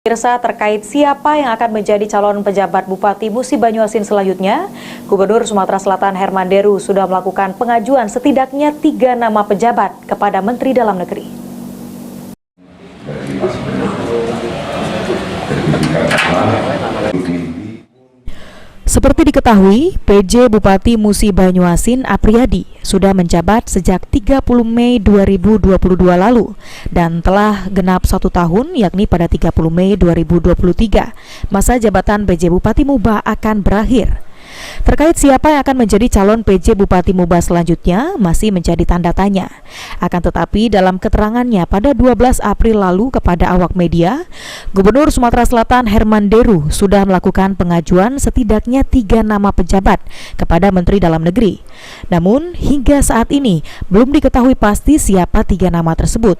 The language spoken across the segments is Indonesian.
Pemirsa, terkait siapa yang akan menjadi calon pejabat Bupati Musi Banyuasin selanjutnya, Gubernur Sumatera Selatan Herman Deru sudah melakukan pengajuan setidaknya 3 nama pejabat kepada Menteri Dalam Negeri. Seperti diketahui, PJ Bupati Musi Banyuasin Apriyadi sudah menjabat sejak 30 Mei 2022 lalu dan telah genap 1 tahun, yakni pada 30 Mei 2023. Masa jabatan PJ Bupati Muba akan berakhir. Terkait siapa yang akan menjadi calon PJ Bupati Muba selanjutnya masih menjadi tanda tanya. Akan tetapi dalam keterangannya pada 12 April lalu kepada awak media, Gubernur Sumatera Selatan Herman Deru sudah melakukan pengajuan setidaknya 3 nama pejabat kepada Menteri Dalam Negeri. Namun hingga saat ini belum diketahui pasti siapa 3 nama tersebut.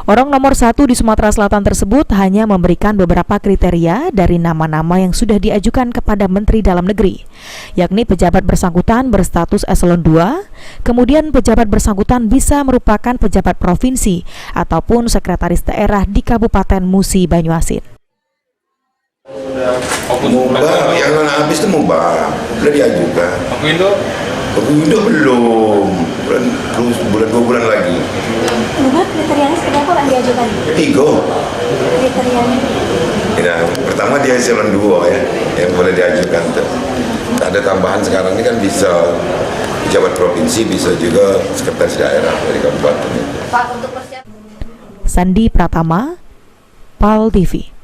Orang nomor 1 di Sumatera Selatan tersebut hanya memberikan beberapa kriteria dari nama-nama yang sudah diajukan kepada Menteri Dalam Negeri, yakni pejabat bersangkutan berstatus eselon 2, kemudian pejabat bersangkutan bisa merupakan pejabat provinsi ataupun sekretaris daerah di Kabupaten Musi Banyuasin. Muba, yang habis itu Muba, udah diajukan. Aku belum, bulan 2 bulan lagi. Muba kriterianya seperti apa yang diajukan? 3 kriterianya. Ya, pertama dia eselon 2 ya, yang boleh diajukan tuh. Ada tambahan sekarang ini kan bisa pejabat provinsi, bisa juga sekretaris daerah dari kabupaten. Sandi Pratama, PAL TV.